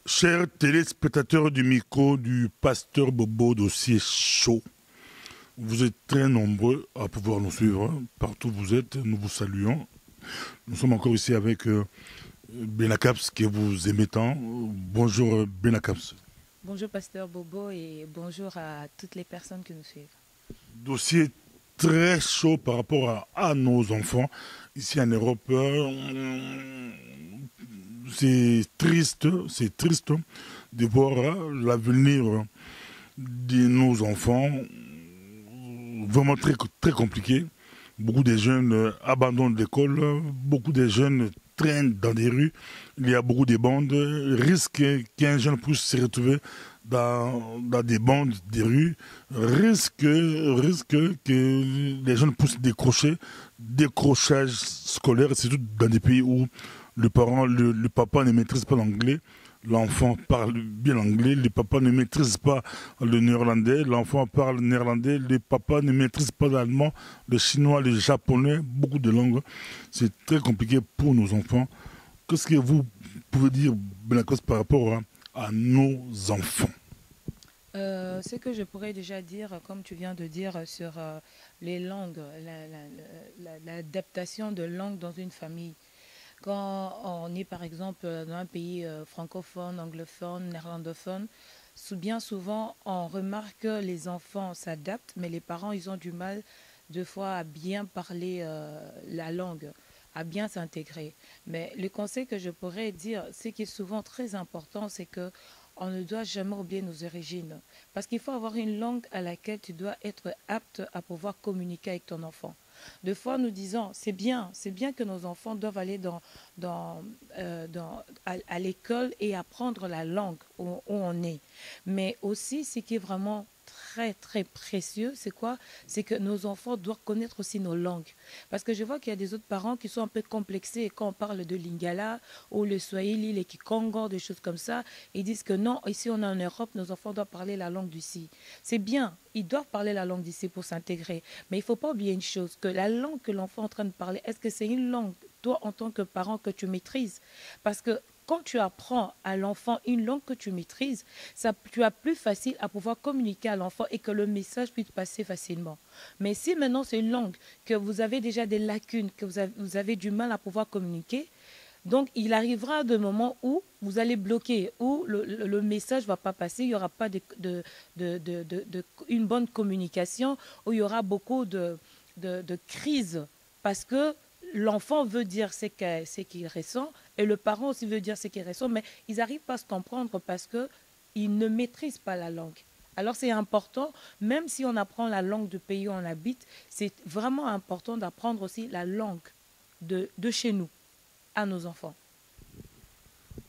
Chers téléspectateurs du micro du pasteur Bobo Dossier Chaud, vous êtes très nombreux à pouvoir nous suivre. Partout où vous êtes, nous vous saluons. Nous sommes encore ici avec Benacaps que vous aimez tant. Bonjour Benacaps. Bonjour Pasteur Bobo et bonjour à toutes les personnes qui nous suivent. Dossier très chaud par rapport à nos enfants. Ici en Europe, c'est triste de voir l'avenir de nos enfants vraiment très, très compliqué. Beaucoup de jeunes abandonnent l'école, beaucoup de jeunes traînent dans des rues, il y a beaucoup de bandes, risque qu'un jeune puisse se retrouver dans des bandes des rues, risque que les jeunes puissent décrocher, décrochage scolaire, c'est surtout dans des pays où le papa ne maîtrise pas l'anglais. L'enfant parle bien l'anglais, le papa ne maîtrise pas le néerlandais, l'enfant parle néerlandais, le papa ne maîtrise pas l'allemand, le chinois, le japonais, beaucoup de langues. C'est très compliqué pour nos enfants. Qu'est-ce que vous pouvez dire, Benakos, par rapport à nos enfants? Ce que je pourrais déjà dire, comme tu viens de dire, sur les langues, l'adaptation de langue dans une famille. Quand on est par exemple dans un pays francophone, anglophone, néerlandophone, bien souvent on remarque que les enfants s'adaptent, mais les parents ils ont du mal deux fois à bien parler la langue, à bien s'intégrer. Mais le conseil que je pourrais dire, ce qui est souvent très important, c'est que on ne doit jamais oublier nos origines. Parce qu'il faut avoir une langue à laquelle tu dois être apte à pouvoir communiquer avec ton enfant. Deux fois, nous disons, c'est bien que nos enfants doivent aller à l'école et apprendre la langue où on est. Mais aussi, ce qui est vraiment très, très précieux, c'est quoi? C'est que nos enfants doivent connaître aussi nos langues. Parce que je vois qu'il y a des autres parents qui sont un peu complexés quand on parle de lingala ou le swahili, les kikongo, des choses comme ça. Ils disent que non, ici on est en Europe, nos enfants doivent parler la langue d'ici. C'est bien, ils doivent parler la langue d'ici pour s'intégrer. Mais il ne faut pas oublier une chose, que la langue que l'enfant est en train de parler, est-ce que c'est une langue, toi en tant que parent, que tu maîtrises? Parce que quand tu apprends à l'enfant une langue que tu maîtrises, tu as plus facile à pouvoir communiquer à l'enfant et que le message puisse passer facilement. Mais si maintenant c'est une langue que vous avez déjà des lacunes, que vous avez du mal à pouvoir communiquer, donc il arrivera des moments où vous allez bloquer, où le message ne va pas passer, il n'y aura pas une bonne communication, où il y aura beaucoup de crises parce que l'enfant veut dire ce qu'il ressent et le parent aussi veut dire ce qu'il ressent, mais ils n'arrivent pas à se comprendre parce qu'ils ne maîtrisent pas la langue. Alors c'est important, même si on apprend la langue du pays où on habite, c'est vraiment important d'apprendre aussi la langue de chez nous à nos enfants.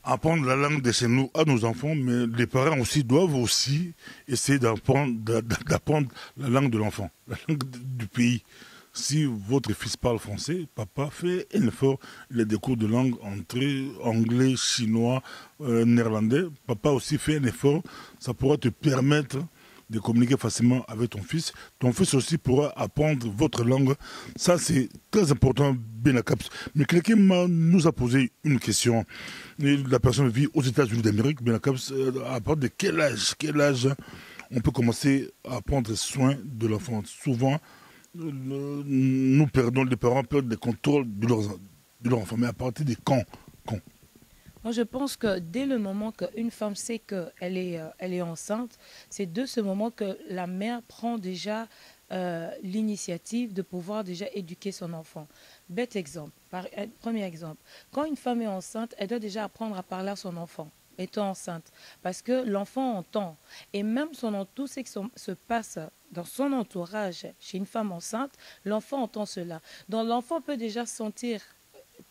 Apprendre la langue de chez nous à nos enfants, mais les parents aussi doivent aussi essayer d'apprendre la langue de l'enfant, la langue du pays. Si votre fils parle français, papa fait un effort, il a des cours de langue entrée, anglais, chinois, néerlandais. Papa aussi fait un effort, ça pourra te permettre de communiquer facilement avec ton fils. Ton fils aussi pourra apprendre votre langue. Ça, c'est très important, Benacaps. Mais quelqu'un nous a posé une question. Et la personne vit aux États-Unis d'Amérique. Benacaps, à partir de quel âge on peut commencer à prendre soin de l'enfant? Souvent, nous perdons, les parents perdent le contrôle de leur enfant. Mais à partir de quand? Moi, je pense que dès le moment qu'une femme sait qu'elle est enceinte, c'est de ce moment que la mère prend déjà l'initiative de pouvoir déjà éduquer son enfant. Bête exemple, premier exemple. Quand une femme est enceinte, elle doit déjà apprendre à parler à son enfant étant enceinte, parce que l'enfant entend. Et même tout ce qui se passe dans son entourage chez une femme enceinte, l'enfant entend cela. Donc l'enfant peut déjà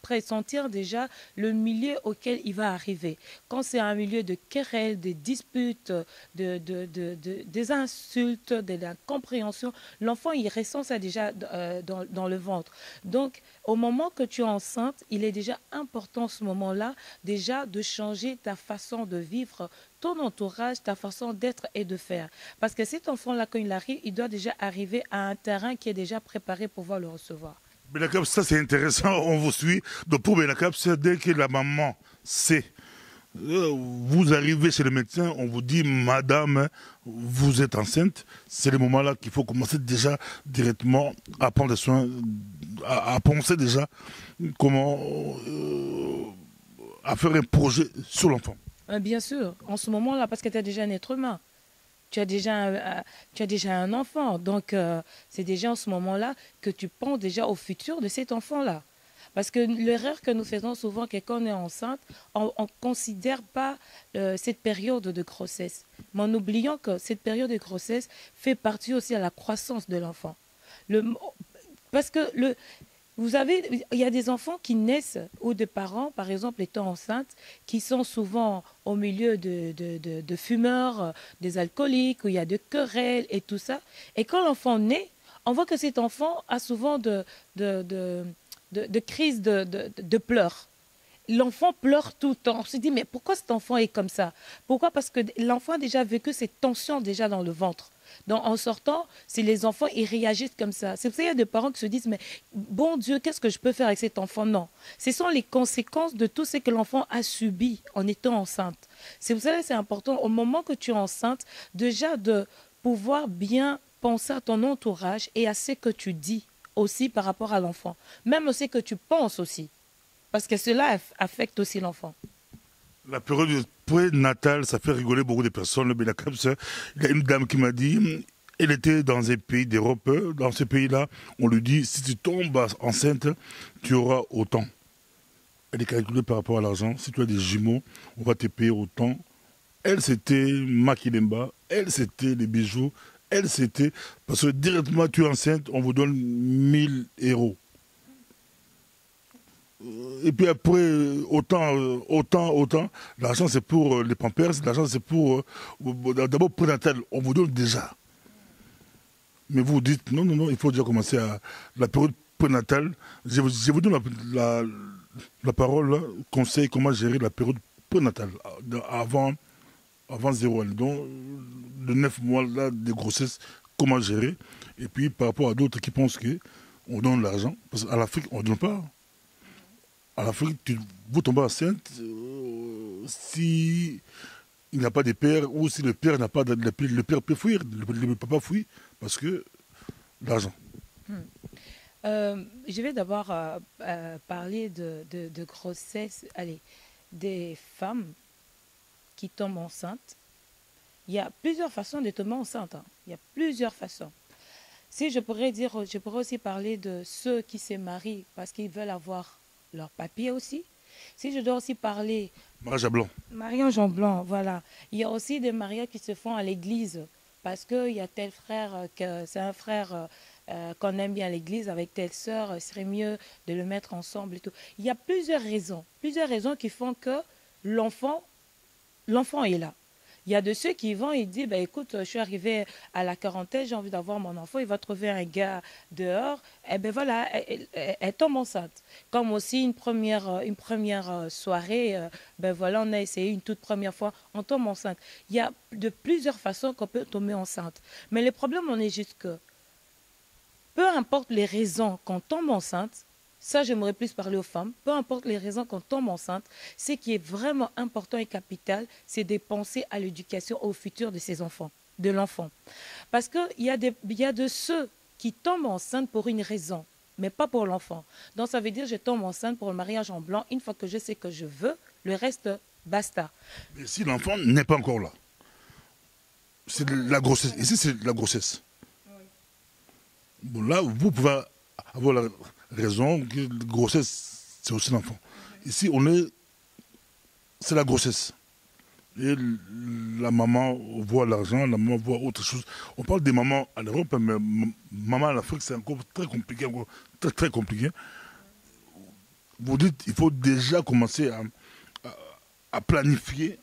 pressentir déjà le milieu auquel il va arriver. Quand c'est un milieu de querelles, de disputes, des insultes, de l'incompréhension, l'enfant il ressent ça déjà dans le ventre. Donc au moment que tu es enceinte, il est déjà important ce moment-là déjà de changer ta façon de vivre, ton entourage, ta façon d'être et de faire. Parce que cet enfant-là, quand il arrive, il doit déjà arriver à un terrain qui est déjà préparé pour pouvoir le recevoir. Benacap, ça c'est intéressant, on vous suit. Donc pour Benacap, c'est dès que la maman sait Vous arrivez chez le médecin, on vous dit, madame, vous êtes enceinte. C'est le moment-là qu'il faut commencer déjà directement à prendre des soins, à penser déjà comment à faire un projet sur l'enfant. Bien sûr, en ce moment-là, parce que tu es déjà un être humain. Tu as déjà un enfant. Donc, c'est déjà en ce moment-là que tu penses déjà au futur de cet enfant-là. Parce que l'erreur que nous faisons souvent, c'est quand on est enceinte, on ne considère pas cette période de grossesse. Mais en oubliant que cette période de grossesse fait partie aussi à la croissance de l'enfant. Parce que vous avez, il y a des enfants qui naissent ou des parents, par exemple, étant enceintes, qui sont souvent au milieu de fumeurs, des alcooliques, où il y a de querelles et tout ça. Et quand l'enfant naît, on voit que cet enfant a souvent de crises de pleurs. L'enfant pleure tout le temps. On se dit, mais pourquoi cet enfant est comme ça? Pourquoi? Parce que l'enfant a déjà vécu cette tension déjà dans le ventre. Donc, en sortant, c'est les enfants, ils réagissent comme ça. C'est pour ça qu'il y a des parents qui se disent, mais bon Dieu, qu'est-ce que je peux faire avec cet enfant? Non. Ce sont les conséquences de tout ce que l'enfant a subi en étant enceinte. C'est pour ça que c'est important, au moment que tu es enceinte, déjà de pouvoir bien penser à ton entourage et à ce que tu dis aussi par rapport à l'enfant. Même ce que tu penses aussi. Parce que cela affecte aussi l'enfant. La période prénatale, ça fait rigoler beaucoup de personnes. Il y a une dame qui m'a dit, elle était dans un pays d'Europe. Dans ce pays-là, on lui dit, si tu tombes enceinte, tu auras autant. Elle est calculée par rapport à l'argent. Si tu as des jumeaux, on va te payer autant. Elle, c'était Makilemba. Elle, c'était les bijoux. Elle, c'était... Parce que directement, tu es enceinte, on vous donne 1000 euros. Et puis après, autant, l'argent c'est pour les pampers, l'argent c'est pour, d'abord prénatal, on vous donne déjà. Mais vous dites, non, il faut déjà commencer à la période prénatale. Je vous donne la parole, là, conseil, comment gérer la période prénatale, avant 0 ans. Donc, le 9 mois là, de grossesse, comment gérer. Et puis par rapport à d'autres qui pensent qu'on donne l'argent, parce qu'à l'Afrique, on ne donne pas. À l'Afrique, vous tombez enceinte si il n'y a pas de père ou si le père n'a pas de... Le père peut fuir, le papa fuit parce que l'argent. Je vais d'abord parler de grossesse, allez, des femmes qui tombent enceintes. Il y a plusieurs façons de tomber enceinte. Hein. Il y a plusieurs façons. Si je pourrais dire, je pourrais aussi parler de ceux qui se marient parce qu'ils veulent avoir leur papier aussi. Si je dois aussi parler... Mariage à blanc. Mariage en blanc, voilà. Il y a aussi des mariages qui se font à l'église parce qu'il y a tel frère, que c'est un frère qu'on aime bien à l'église avec telle sœur, il serait mieux de le mettre ensemble et tout. Il y a plusieurs raisons qui font que l'enfant est là. Il y a de ceux qui vont et disent, bah, écoute, je suis arrivé à la quarantaine, j'ai envie d'avoir mon enfant, il va trouver un gars dehors, et bien voilà, elle tombe enceinte. Comme aussi une première soirée, ben voilà, on a essayé une toute première fois, on tombe enceinte. Il y a de plusieurs façons qu'on peut tomber enceinte. Mais le problème, on est juste que, peu importe les raisons qu'on tombe enceinte, ça, j'aimerais plus parler aux femmes. Peu importe les raisons qu'on tombe enceinte, ce qui est vraiment important et capital, c'est de penser à l'éducation au futur de ses enfants, de l'enfant. Parce qu'il y a de ceux qui tombent enceintes pour une raison, mais pas pour l'enfant. Donc, ça veut dire que je tombe enceinte pour le mariage en blanc. Une fois que je sais que je veux, le reste, basta. Mais si l'enfant n'est pas encore là, c'est la grossesse. Ici, c'est la grossesse. Oui. Bon, là, vous pouvez avoir la raison que la grossesse, c'est aussi l'enfant. Ici, c'est la grossesse. Et la maman voit l'argent, la maman voit autre chose. On parle des mamans à l'Europe, mais maman à l'Afrique, c'est encore très compliqué, encore très compliqué. Vous dites qu'il faut déjà commencer à planifier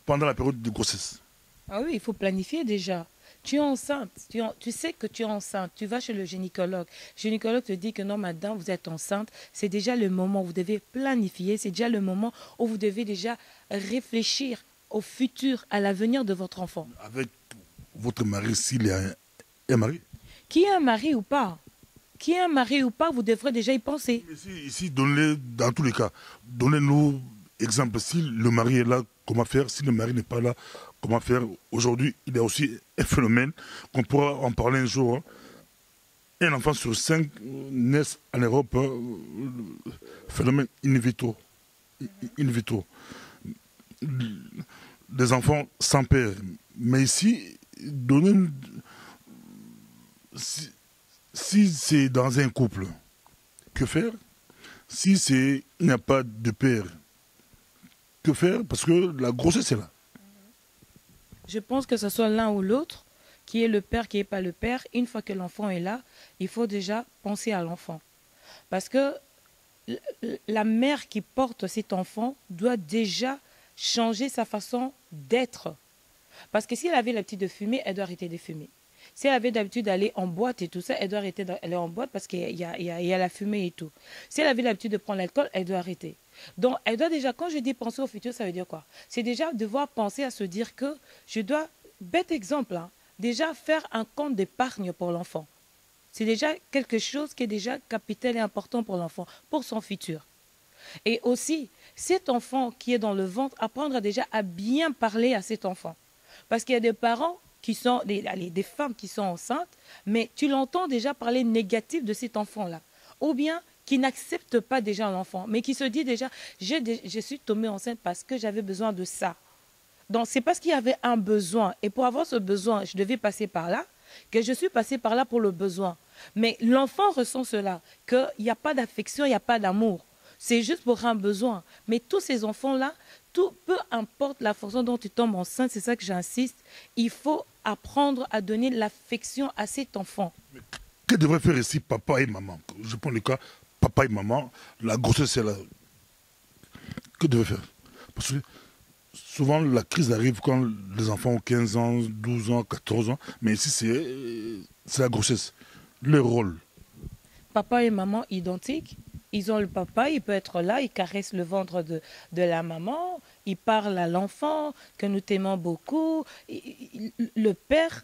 pendant la période de grossesse. Ah oui, il faut planifier déjà. Tu es enceinte, tu sais que tu es enceinte, tu vas chez le gynécologue. Le gynécologue te dit que non, madame, vous êtes enceinte. C'est déjà le moment où vous devez planifier, c'est déjà le moment où vous devez déjà réfléchir au futur, à l'avenir de votre enfant. Avec votre mari, s'il y a un mari? Qui est un mari ou pas? Qui est un mari ou pas, vous devrez déjà y penser. Ici, donnez, dans tous les cas, donnez-nous Exemple, si le mari est là, comment faire? Si le mari n'est pas là, comment faire? Aujourd'hui, il y a aussi un phénomène qu'on pourra en parler un jour, hein. Un enfant sur 5 naissent en Europe, phénomène in vitro. In vitro. Des enfants sans père. Mais ici, donner si c'est dans un couple, que faire? Si il n'y a pas de père, que faire? Parce que la grossesse est là. Je pense que ce soit l'un ou l'autre, qui est le père, qui n'est pas le père. Une fois que l'enfant est là, il faut déjà penser à l'enfant. Parce que la mère qui porte cet enfant doit déjà changer sa façon d'être. Parce que si elle avait l'habitude de fumer, elle doit arrêter de fumer. Si elle avait l'habitude d'aller en boîte et tout ça, elle doit arrêter d'aller en boîte parce qu'il y a la fumée et tout. Si elle avait l'habitude de prendre l'alcool, elle doit arrêter. Donc, elle doit déjà, quand je dis penser au futur, ça veut dire quoi? C'est déjà devoir penser à se dire que je dois, bête exemple, hein, déjà faire un compte d'épargne pour l'enfant. C'est déjà quelque chose qui est déjà capital et important pour l'enfant, pour son futur. Et aussi, cet enfant qui est dans le ventre, apprendre déjà à bien parler à cet enfant. Parce qu'il y a des parents qui sont, des femmes qui sont enceintes, mais tu l'entends déjà parler négatif de cet enfant-là. Ou bien qui n'accepte pas déjà l'enfant, mais qui se dit déjà, je suis tombée enceinte parce que j'avais besoin de ça. Donc, c'est parce qu'il y avait un besoin. Et pour avoir ce besoin, je devais passer par là, que je suis passée par là pour le besoin. Mais l'enfant ressent cela, qu'il n'y a pas d'affection, il n'y a pas d'amour. C'est juste pour un besoin. Mais tous ces enfants-là, peu importe la façon dont tu tombes enceinte, c'est ça que j'insiste, il faut apprendre à donner l'affection à cet enfant. Mais que devraient faire ici papa et maman? Je prends le cas, papa et maman, la grossesse est là. Que devraient faire? Parce que souvent, la crise arrive quand les enfants ont 15 ans, 12 ans, 14 ans. Mais ici, c'est la grossesse. Le rôle. Papa et maman identiques. Ils ont le papa, il peut être là, il caresse le ventre de la maman, il parle à l'enfant, que nous t'aimons beaucoup. Le père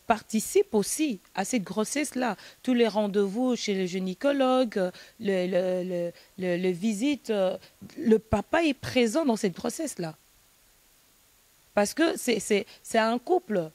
participe aussi à cette grossesse-là. Tous les rendez-vous chez le gynécologue, le visite, le papa est présent dans cette grossesse-là. Parce que c'est un couple.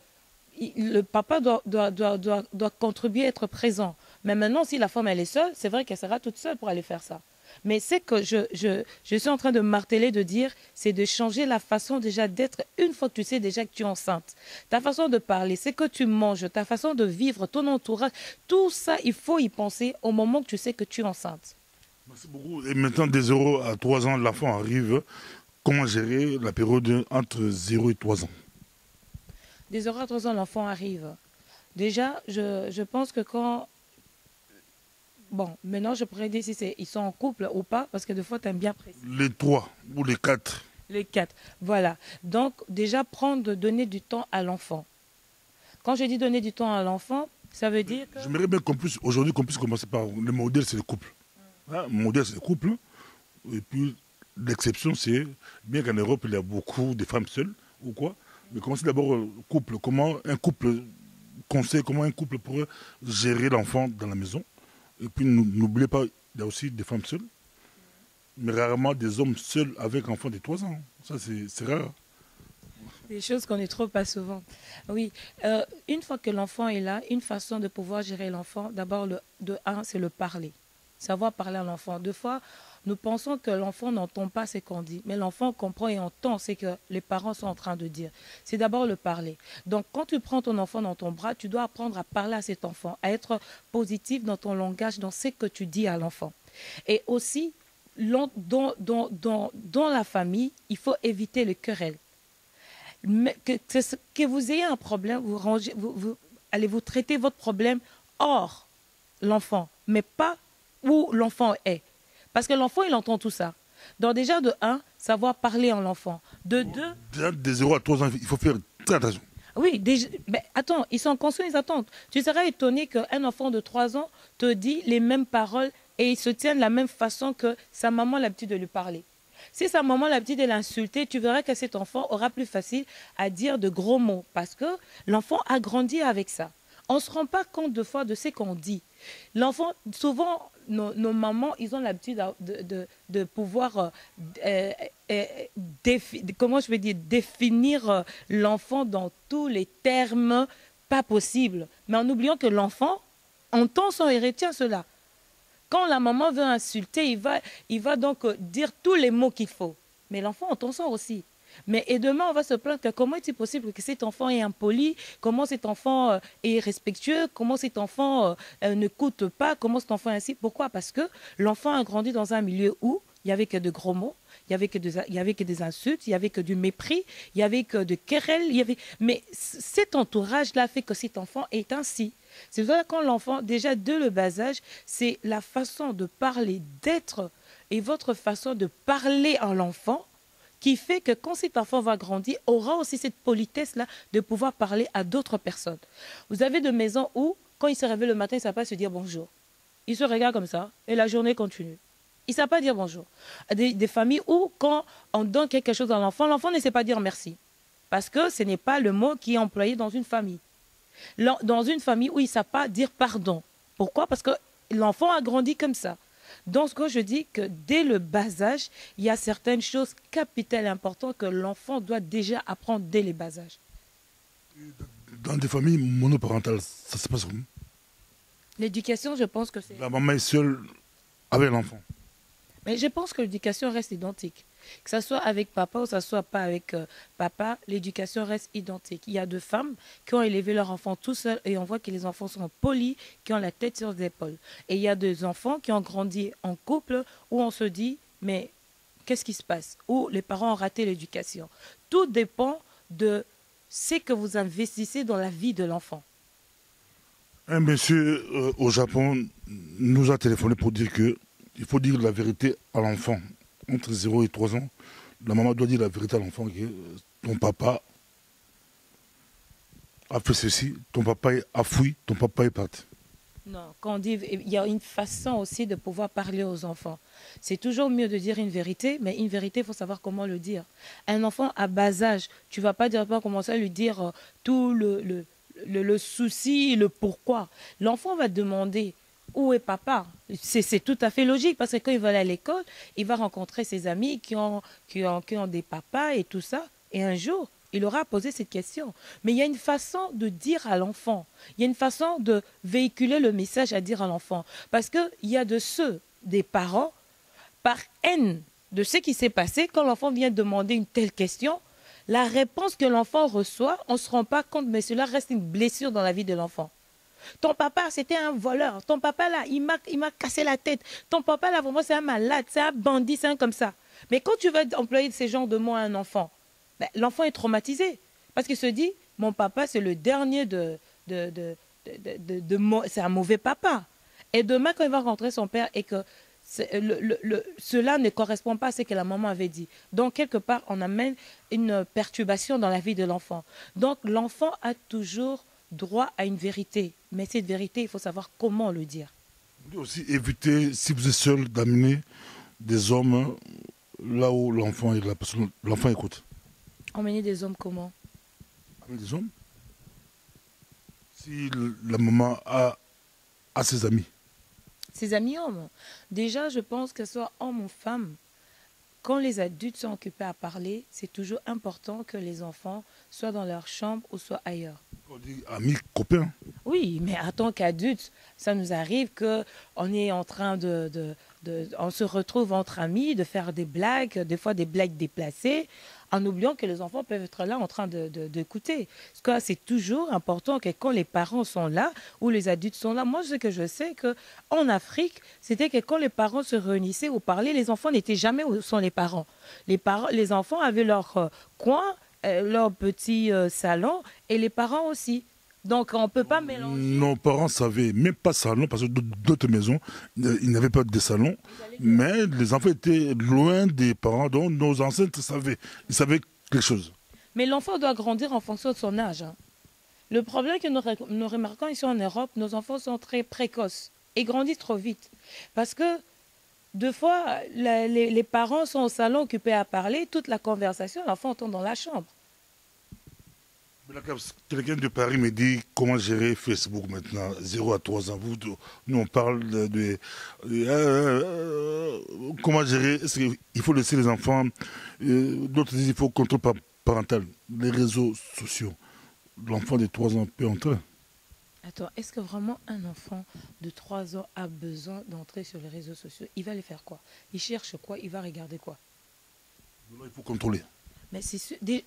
Le papa doit contribuer à être présent. Mais maintenant, si la femme elle est seule, c'est vrai qu'elle sera toute seule pour aller faire ça. Mais c'est que je suis en train de marteler, de dire, c'est de changer la façon déjà d'être une fois que tu sais déjà que tu es enceinte. Ta façon de parler, c'est que tu manges, ta façon de vivre, ton entourage, tout ça, il faut y penser au moment que tu sais que tu es enceinte. Merci beaucoup. Et maintenant, des 0 à 3 ans, l'enfant arrive. Comment gérer la période entre 0 et 3 ans? Des 0 à 3 ans, l'enfant arrive. Déjà, je pense que quand... Bon, maintenant, je pourrais dire si ils sont en couple ou pas, parce que des fois, tu aimes bien préciser. Les 3 ou les 4. Les 4, voilà. Donc, déjà, donner du temps à l'enfant. Quand je dis donner du temps à l'enfant, ça veut dire que... J'aimerais bien aujourd'hui qu'on puisse commencer par le modèle, c'est le couple. Hein, le modèle, c'est le couple. Et puis, l'exception, c'est, bien qu'en Europe, il y a beaucoup de femmes seules, ou quoi, mais commencer d'abord le couple. Comment un couple pourrait gérer l'enfant dans la maison. Et puis, n'oubliez pas, il y a aussi des femmes seules, mais rarement des hommes seuls avec enfants de 3 ans. Ça, c'est rare. Des choses qu'on ne trouve pas souvent. Oui, une fois que l'enfant est là, une façon de pouvoir gérer l'enfant, d'abord, c'est le parler. Savoir parler à l'enfant. Deux fois, nous pensons que l'enfant n'entend pas ce qu'on dit, mais l'enfant comprend et entend ce que les parents sont en train de dire. C'est d'abord le parler. Donc, quand tu prends ton enfant dans ton bras, tu dois apprendre à parler à cet enfant, à être positif dans ton langage, dans ce que tu dis à l'enfant. Et aussi, dans la famille, il faut éviter le querelle. Que vous ayez un problème, allez vous traiter votre problème hors l'enfant, mais pas où l'enfant est. Parce que l'enfant, il entend tout ça. Donc déjà, de 1, savoir parler en l'enfant. De 2... Déjà, de 0 à 3 ans, il faut faire très attention. Oui, mais attends, ils sont conscients, ils attendent. Tu seras étonné qu'un enfant de 3 ans te dit les mêmes paroles et il se tient de la même façon que sa maman a l'habitude de lui parler. Si sa maman a l'habitude de l'insulter, tu verras que cet enfant aura plus facile à dire de gros mots parce que l'enfant a grandi avec ça. On ne se rend pas compte de fois de ce qu'on dit. L'enfant, souvent, nos mamans, ils ont l'habitude de pouvoir, comment je vais dire, définir l'enfant dans tous les termes pas possibles. Mais en oubliant que l'enfant entend son et retient cela. Quand la maman veut insulter, il va donc dire tous les mots qu'il faut. Mais l'enfant entend ça aussi. Mais et demain, on va se plaindre que comment est-il possible que cet enfant est impoli, comment cet enfant est irrespectueux, comment cet enfant n'écoute pas, comment cet enfant est ainsi. Pourquoi? Parce que l'enfant a grandi dans un milieu où il n'y avait que de gros mots, il n'y avait que des insultes, il n'y avait que du mépris, il n'y avait que de querelles. Mais cet entourage-là fait que cet enfant est ainsi. C'est vrai quand l'enfant, déjà dès le bas âge, c'est la façon de parler, d'être et votre façon de parler à l'enfant qui fait que quand cet enfant va grandir, aura aussi cette politesse-là de pouvoir parler à d'autres personnes. Vous avez des maisons où, quand il se réveille le matin, il ne savent pas se dire bonjour. Il se regarde comme ça et la journée continue. Il ne savent pas dire bonjour. Des familles où, quand on donne quelque chose à l'enfant, l'enfant ne sait pas dire merci. Parce que ce n'est pas le mot qui est employé dans une famille. Dans une famille où il ne sait pas dire pardon. Pourquoi? Parce que l'enfant a grandi comme ça. Donc, ce que je dis que dès le bas âge, il y a certaines choses capitales et importantes que l'enfant doit déjà apprendre dès le bas âge. Dans des familles monoparentales, ça se passe comment? L'éducation, je pense que c'est... La maman est seule avec l'enfant. Mais je pense que l'éducation reste identique. Que ce soit avec papa ou que ce soit pas avec papa, l'éducation reste identique. Il y a deux femmes qui ont élevé leur enfant tout seuls et on voit que les enfants sont polis, qui ont la tête sur les épaules. Et il y a deux enfants qui ont grandi en couple où on se dit, mais qu'est-ce qui se passe? Où les parents ont raté l'éducation. Tout dépend de ce que vous investissez dans la vie de l'enfant. Un monsieur au Japon nous a téléphoné pour dire que il faut dire la vérité à l'enfant. Entre 0 et 3 ans, la maman doit dire la vérité à l'enfant que ton papa a fait ceci, ton papa a fui, ton papa est parti. Non, quand on dit, il y a une façon aussi de pouvoir parler aux enfants. C'est toujours mieux de dire une vérité, mais une vérité, il faut savoir comment le dire. Un enfant à bas âge, tu ne vas pas directement commencer à lui dire tout le souci, le pourquoi. L'enfant va demander où est papa. C'est tout à fait logique parce que quand il va aller à l'école, il va rencontrer ses amis qui ont des papas et tout ça. Et un jour, il aura posé cette question. Mais il y a une façon de dire à l'enfant. Il y a une façon de véhiculer le message à dire à l'enfant. Parce qu'il y a de ceux, des parents, par haine de ce qui s'est passé, quand l'enfant vient demander une telle question, la réponse que l'enfant reçoit, on ne se rend pas compte, mais cela reste une blessure dans la vie de l'enfant. Ton papa, c'était un voleur. Ton papa, là, il m'a cassé la tête. Ton papa, là, vraiment, c'est un malade, c'est un bandit, c'est un comme ça. Mais quand tu vas employer ces genres de mots à un enfant, ben, l'enfant est traumatisé. Parce qu'il se dit, mon papa, c'est le dernier c'est un mauvais papa. Et demain, quand il va rencontrer son père et que cela ne correspond pas à ce que la maman avait dit. Donc, quelque part, on amène une perturbation dans la vie de l'enfant. Donc, l'enfant a toujours droit à une vérité. Mais cette vérité, il faut savoir comment le dire. Vous pouvez aussi éviter, si vous êtes seul, d'amener des hommes là où l'enfant écoute. Emmener des hommes comment? Avec des hommes. Si la maman a ses amis. Ses amis hommes. Déjà, je pense que ce soit homme ou femme, quand les adultes sont occupés à parler, c'est toujours important que les enfants soient dans leur chambre ou soient ailleurs. On dit amis, copains. Oui, mais en tant qu'adultes, ça nous arrive qu'on est en train on se retrouve entre amis, de faire des blagues, des fois des blagues déplacées, en oubliant que les enfants peuvent être là en train d'écouter. Parce que c'est toujours important que quand les parents sont là ou les adultes sont là, moi ce que je sais qu'en Afrique, c'était que quand les parents se réunissaient ou parlaient, les enfants n'étaient jamais où sont les parents. Les enfants avaient leur coin, leur petit salon et les parents aussi. Donc on ne peut pas mélanger. Nos parents savaient même pas salon parce que d'autres maisons, ils n'avaient pas de salon. Mais les enfants étaient loin des parents, donc nos ancêtres savaient. Ils savaient quelque chose. Mais l'enfant doit grandir en fonction de son âge. Hein. Le problème que nous remarquons ici en Europe, nos enfants sont très précoces et grandissent trop vite. Parce que deux fois, les parents sont au salon occupés à parler, toute la conversation, l'enfant entend dans la chambre. Quelqu'un de Paris me dit comment gérer Facebook maintenant, 0 à 3 ans. Nous, on parle comment gérer. Il faut laisser les enfants. D'autres disent qu'il faut contrôle parental. Les réseaux sociaux. L'enfant de 3 ans peut entrer. Attends, est-ce que vraiment un enfant de 3 ans a besoin d'entrer sur les réseaux sociaux? Il va aller faire quoi? Il cherche quoi? Il va regarder quoi? Il faut contrôler. Mais c'est sûr, Il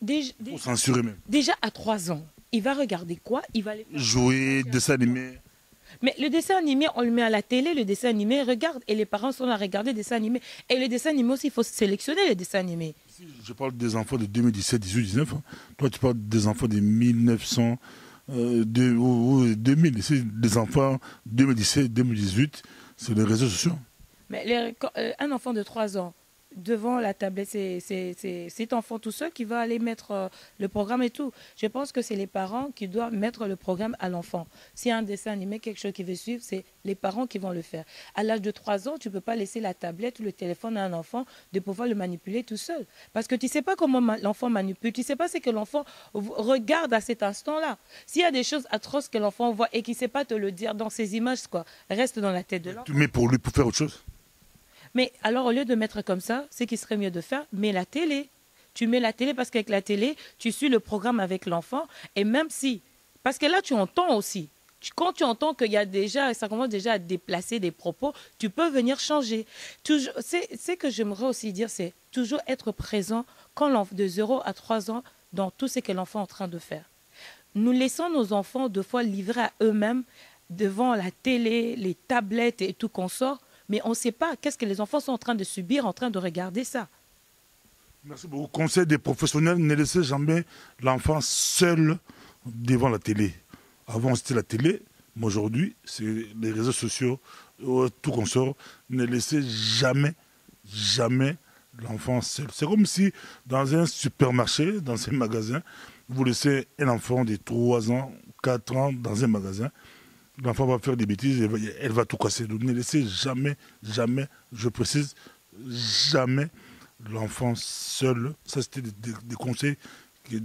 faut censurer même. déjà à 3 ans, il va regarder quoi? Il va aller faire jouer, dessin animé. Mais le dessin animé, on le met à la télé, le dessin animé, regarde, et les parents sont là à regarder le dessin animé. Et le dessin animé aussi, il faut sélectionner les dessins animés. Si je parle des enfants de 2017, 18, 19. Hein. Toi, tu parles des enfants de 1900, 2000. C'est des enfants 2017, 2018, c'est les réseaux sociaux. Mais un enfant de 3 ans, devant la tablette, c'est cet enfant tout seul qui va aller mettre le programme et tout. Je pense que c'est les parents qui doivent mettre le programme à l'enfant. S'il y a un dessin animé, quelque chose qui veut suivre, c'est les parents qui vont le faire. À l'âge de 3 ans, tu ne peux pas laisser la tablette ou le téléphone à un enfant de pouvoir le manipuler tout seul. Parce que tu ne sais pas comment l'enfant manipule, tu ne sais pas ce que l'enfant regarde à cet instant-là. S'il y a des choses atroces que l'enfant voit et qu'il ne sait pas te le dire dans ses images, quoi, reste dans la tête de l'enfant. Tu mets pour lui pour faire autre chose. Mais alors, au lieu de mettre comme ça, ce qui serait mieux de faire, mets la télé. Tu mets la télé parce qu'avec la télé, tu suis le programme avec l'enfant. Et même si... Parce que là, tu entends aussi. Quand tu entends qu'il y a déjà, ça commence déjà à déplacer des propos, tu peux venir changer. Ce que j'aimerais aussi dire, c'est toujours être présent de 0 à 3 ans dans tout ce que l'enfant est en train de faire. Nous laissons nos enfants deux fois livrés à eux-mêmes devant la télé, les tablettes et tout qu'on sort. Mais on ne sait pas qu'est-ce que les enfants sont en train de subir, en train de regarder ça. Merci beaucoup. Conseil des professionnels, ne laissez jamais l'enfant seul devant la télé. Avant, c'était la télé, mais aujourd'hui, c'est les réseaux sociaux, tout qu'on sort. Ne laissez jamais, jamais l'enfant seul. C'est comme si dans un supermarché, dans un magasin, vous laissez un enfant de 3 ans, 4 ans dans un magasin. L'enfant va faire des bêtises, elle va tout casser. Donc ne laissez jamais, jamais, je précise, jamais l'enfant seul. Ça, c'était des conseils que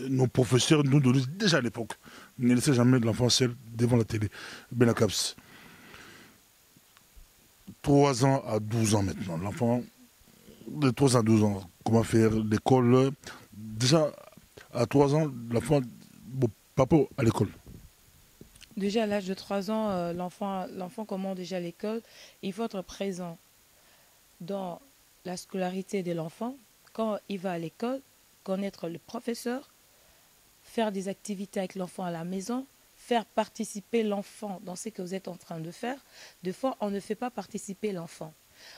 nos professeurs nous donnaient déjà à l'époque. Ne laissez jamais l'enfant seul devant la télé. Benacaps. 3 ans à 12 ans maintenant. L'enfant de 3 ans à 12 ans, comment faire l'école. Déjà, à 3 ans, l'enfant, bon, papa à l'école. Déjà à l'âge de 3 ans, l'enfant commence déjà à l'école. Il faut être présent dans la scolarité de l'enfant. Quand il va à l'école, connaître le professeur, faire des activités avec l'enfant à la maison, faire participer l'enfant dans ce que vous êtes en train de faire. Des fois, on ne fait pas participer l'enfant.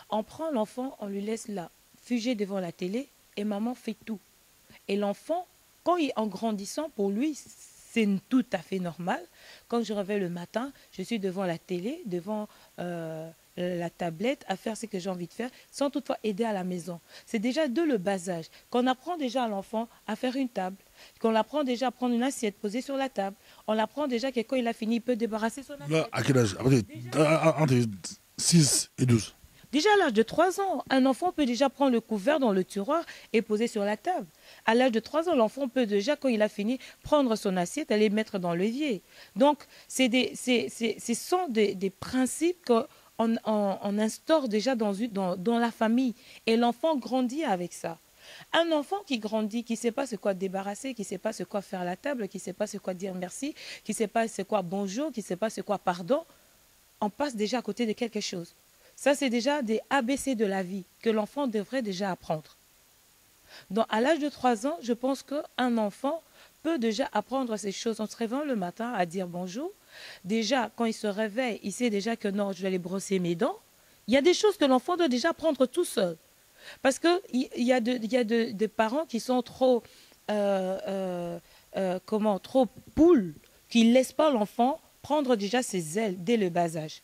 On prend l'enfant, on lui laisse là, figé devant la télé, et maman fait tout. Et l'enfant, en grandissant, pour lui, c'est tout à fait normal. Quand je réveille le matin, je suis devant la télé, devant la tablette, à faire ce que j'ai envie de faire, sans toutefois aider à la maison. C'est déjà de le bas âge. Qu'on apprend déjà à l'enfant à faire une table, qu'on apprend déjà à prendre une assiette posée sur la table, on apprend déjà que quand il a fini, il peut débarrasser son assiette. Là, à quel âge? Entre 6 et 12. Déjà à l'âge de 3 ans, un enfant peut déjà prendre le couvert dans le tiroir et poser sur la table. À l'âge de 3 ans, l'enfant peut déjà, quand il a fini, prendre son assiette, aller mettre dans l'évier. Donc, ce sont des principes qu'on instaure déjà dans la famille. Et l'enfant grandit avec ça. Un enfant qui grandit, qui ne sait pas ce quoi débarrasser, qui ne sait pas ce quoi faire à la table, qui ne sait pas ce quoi dire merci, qui ne sait pas ce quoi bonjour, qui ne sait pas ce quoi pardon, on passe déjà à côté de quelque chose. Ça, c'est déjà des ABC de la vie que l'enfant devrait déjà apprendre. Donc, à l'âge de 3 ans, je pense qu'un enfant peut déjà apprendre ces choses en se réveillant le matin à dire bonjour. Déjà, quand il se réveille, il sait déjà que non, je vais aller brosser mes dents. Il y a des choses que l'enfant doit déjà apprendre tout seul. Parce qu'il y a des parents qui sont trop poules, qui ne laissent pas l'enfant prendre déjà ses ailes dès le bas âge.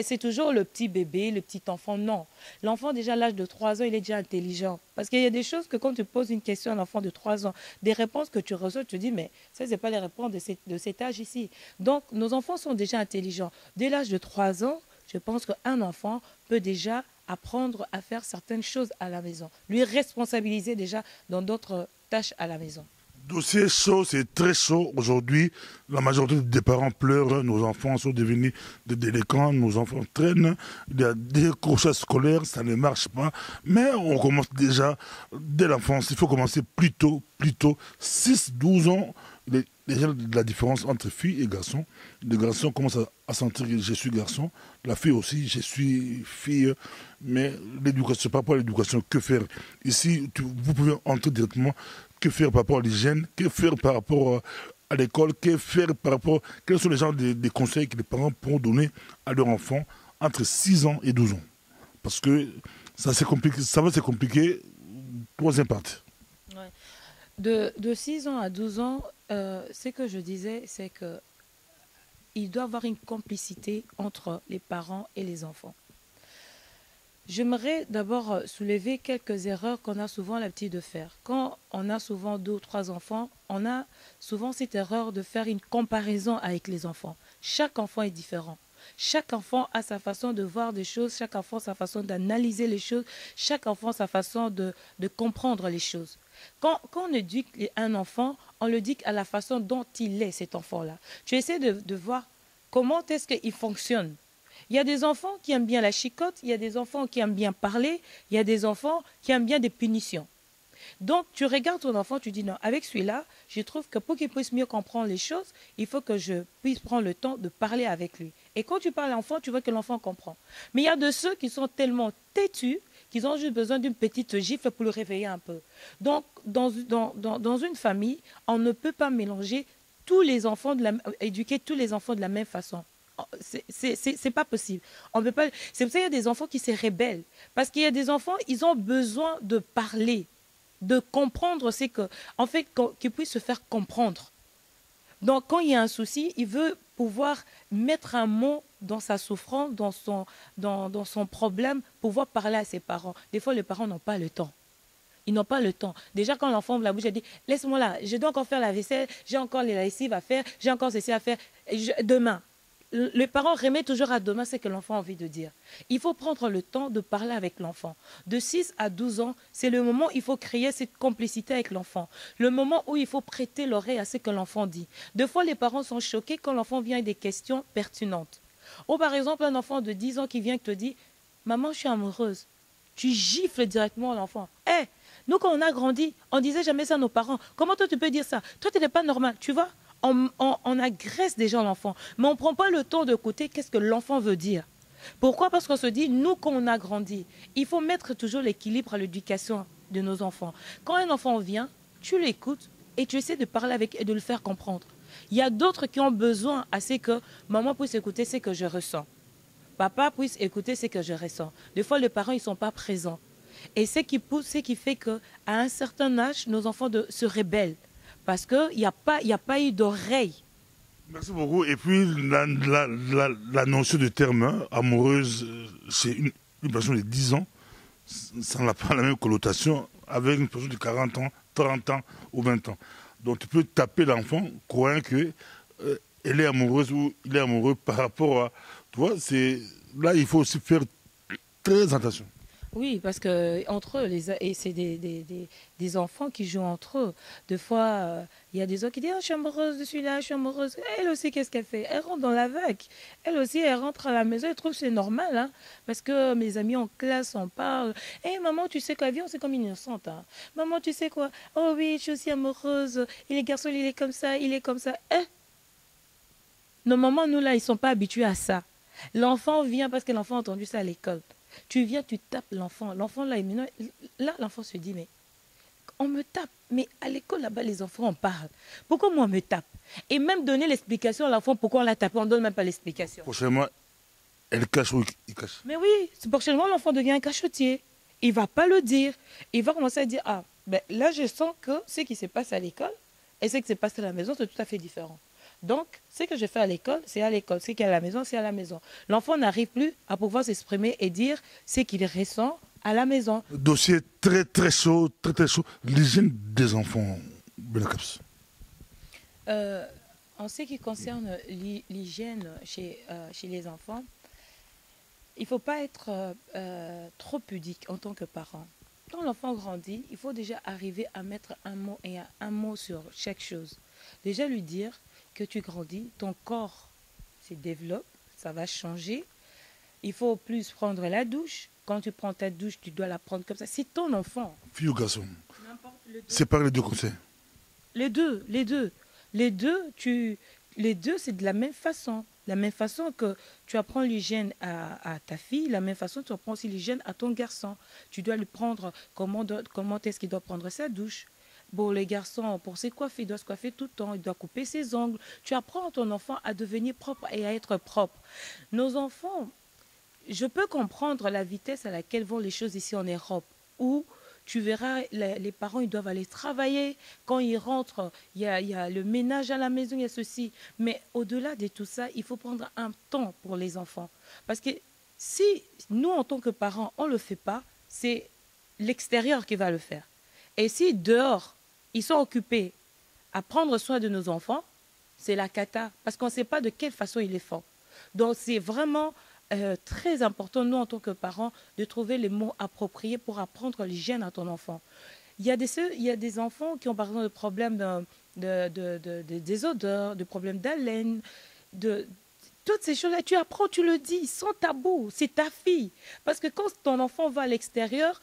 C'est toujours le petit bébé, le petit enfant. Non. L'enfant, déjà à l'âge de 3 ans, il est déjà intelligent. Parce qu'il y a des choses que quand tu poses une question à l'enfant de 3 ans, des réponses que tu reçois, tu te dis, mais ça, ce n'est pas les réponses de cet âge ici. Donc, nos enfants sont déjà intelligents. Dès l'âge de 3 ans, je pense qu'un enfant peut déjà apprendre à faire certaines choses à la maison. Lui responsabiliser déjà dans d'autres tâches à la maison. Dossier chaud, c'est très chaud. Aujourd'hui, la majorité des parents pleurent. Nos enfants sont devenus des délinquants. Nos enfants traînent. Il y a des crochets scolaires, ça ne marche pas. Mais on commence déjà dès l'enfance. Il faut commencer plus tôt, plus tôt. 6, 12 ans. Il y a déjà de la différence entre filles et garçons. Les garçons commencent à sentir que je suis garçon. La fille aussi, je suis fille. Mais l'éducation, par rapport à l'éducation, que faire? Ici, vous pouvez entrer directement. Que faire par rapport à l'hygiène? Que faire par rapport à l'école? Que faire par rapport... Quels sont les genres des conseils que les parents pourront donner à leurs enfants entre 6 ans et 12 ans? Parce que ça, compliqué, ça va se compliquer. Troisième partie. Ouais. De 6 ans à 12 ans, ce que je disais, c'est que il doit y avoir une complicité entre les parents et les enfants. J'aimerais d'abord soulever quelques erreurs qu'on a souvent l'habitude de faire. Quand on a souvent 2 ou 3 enfants, on a souvent cette erreur de faire une comparaison avec les enfants. Chaque enfant est différent. Chaque enfant a sa façon de voir des choses, chaque enfant a sa façon d'analyser les choses, chaque enfant a sa façon de comprendre les choses. Quand on éduque un enfant, on le dit à la façon dont il est, cet enfant-là. Tu essaies de voir comment est-ce qu'il fonctionne. Il y a des enfants qui aiment bien la chicotte, il y a des enfants qui aiment bien parler, il y a des enfants qui aiment bien des punitions. Donc, tu regardes ton enfant, tu dis non, avec celui-là, je trouve que pour qu'il puisse mieux comprendre les choses, il faut que je puisse prendre le temps de parler avec lui. Et quand tu parles à l'enfant, tu vois que l'enfant comprend. Mais il y a de ceux qui sont tellement têtus qu'ils ont juste besoin d'une petite gifle pour le réveiller un peu. Donc, dans une famille, on ne peut pas mélanger tous les enfants, éduquer tous les enfants de la même façon. C'est pas possible. On peut pas. C'est pour ça qu'il y a des enfants qui se rebellent. Parce qu'il y a des enfants, ils ont besoin de parler, de comprendre. C'est que, en fait, qu'ils puissent se faire comprendre. Donc, quand il y a un souci, il veut pouvoir mettre un mot dans sa souffrance, dans son problème, pouvoir parler à ses parents. Des fois, les parents n'ont pas le temps. Ils n'ont pas le temps. Déjà, quand l'enfant ouvre la bouche, elle dit « Laisse-moi là, je dois encore faire la vaisselle, j'ai encore les lessives à faire, j'ai encore ceci à faire. Demain. » Le parent remet toujours à demain ce que l'enfant a envie de dire. Il faut prendre le temps de parler avec l'enfant. De 6 à 12 ans, c'est le moment où il faut créer cette complicité avec l'enfant. Le moment où il faut prêter l'oreille à ce que l'enfant dit. Des fois, les parents sont choqués quand l'enfant vient avec des questions pertinentes. Ou par exemple, un enfant de 10 ans qui vient et te dit « Maman, je suis amoureuse. » Tu gifles directement l'enfant. « Hé, nous, quand on a grandi, on disait jamais ça à nos parents. Comment toi, tu peux dire ça? Toi, tu n'es pas normal, tu vois? On agresse déjà l'enfant, mais on ne prend pas le temps d'écouter qu'est-ce que l'enfant veut dire. Pourquoi? Parce qu'on se dit, nous, quand on a grandi, il faut mettre toujours l'équilibre à l'éducation de nos enfants. Quand un enfant vient, tu l'écoutes et tu essaies de parler avec et de le faire comprendre. Il y a d'autres qui ont besoin à ce que maman puisse écouter ce que je ressens. Papa puisse écouter ce que je ressens. Des fois, les parents, ils ne sont pas présents. Et ce qui pousse, ce qui fait qu'à un certain âge, nos enfants se rebellent. Parce qu'il n'y a pas eu d'oreille. Merci beaucoup. Et puis, la notion de terme amoureuse, c'est une personne de 10 ans. Ça n'a pas la même connotation avec une personne de 40 ans, 30 ans ou 20 ans. Donc, tu peux taper l'enfant, croyant qu'elle est amoureuse ou il est amoureux par rapport à... Tu vois, là, il faut aussi faire très attention. Oui, parce que entre eux, et c'est des enfants qui jouent entre eux. Des fois, il y a des autres qui disent oh, je suis amoureuse de celui-là, je suis amoureuse. Elle aussi, qu'est-ce qu'elle fait? Elle rentre dans la vague. Elle aussi, elle rentre à la maison, elle trouve que c'est normal. Hein, parce que mes amis en classe, on parle. Hé, maman, tu sais quoi? Viens, c'est comme une innocente. Hein. Maman, tu sais quoi? Oh oui, je suis aussi amoureuse. Il est garçon, il est comme ça, il est comme ça. Nos mamans, nous, là, ils ne sont pas habitués à ça. L'enfant vient parce que l'enfant a entendu ça à l'école. Tu viens, tu tapes l'enfant. L'enfant, là, l'enfant se dit, mais on me tape. Mais à l'école, là-bas, les enfants en parlent. Pourquoi moi, on me tape? Et même donner l'explication à l'enfant, pourquoi on l'a tapé, on ne donne même pas l'explication. Prochainement, elle cache ou il cache. Mais oui, prochainement, l'enfant devient un cachotier. Il ne va pas le dire. Il va commencer à dire, ah, ben là, je sens que ce qui se passe à l'école et ce qui se passe à la maison, c'est tout à fait différent. Donc, ce que je fais à l'école, c'est à l'école. Ce qui est à la maison, c'est à la maison. L'enfant n'arrive plus à pouvoir s'exprimer et dire ce qu'il ressent à la maison. Dossier très très chaud, très très chaud. L'hygiène des enfants, Benacaps. En ce qui concerne l'hygiène chez les enfants, il ne faut pas être trop pudique en tant que parent. quand l'enfant grandit, il faut déjà arriver à mettre un mot et un mot sur chaque chose. Déjà lui dire que tu grandis, ton corps se développe, ça va changer. Il faut plus prendre la douche. Quand tu prends ta douche, tu dois la prendre comme ça. C'est ton enfant. Fille ou garçon? N'importe le deux. C'est pas les deux conseils. Les deux, les deux. Les deux, les deux, c'est de la même façon. La même façon que tu apprends l'hygiène à ta fille, la même façon tu apprends aussi l'hygiène à ton garçon. Tu dois lui prendre comment est-ce qu'il doit prendre sa douche. Bon, les garçons, pour se coiffer, il doit se coiffer tout le temps, il doit couper ses ongles. Tu apprends à ton enfant à devenir propre et à être propre. Nos enfants, je peux comprendre la vitesse à laquelle vont les choses ici en Europe, où tu verras, les parents, ils doivent aller travailler. Quand ils rentrent, il y a le ménage à la maison, il y a ceci. Mais au-delà de tout ça, il faut prendre un temps pour les enfants. Parce que si nous, en tant que parents, on ne le fait pas, c'est l'extérieur qui va le faire. Et si dehors, ils sont occupés à prendre soin de nos enfants, c'est la cata. Parce qu'on ne sait pas de quelle façon ils les font. Donc c'est vraiment très important, nous, en tant que parents, de trouver les mots appropriés pour apprendre l'hygiène à ton enfant. Il y a des enfants qui ont, par exemple, des problèmes des odeurs, des problèmes d'haleine, de toutes ces choses-là. Tu apprends, tu le dis, sans tabou. C'est ta fille. Parce que quand ton enfant va à l'extérieur,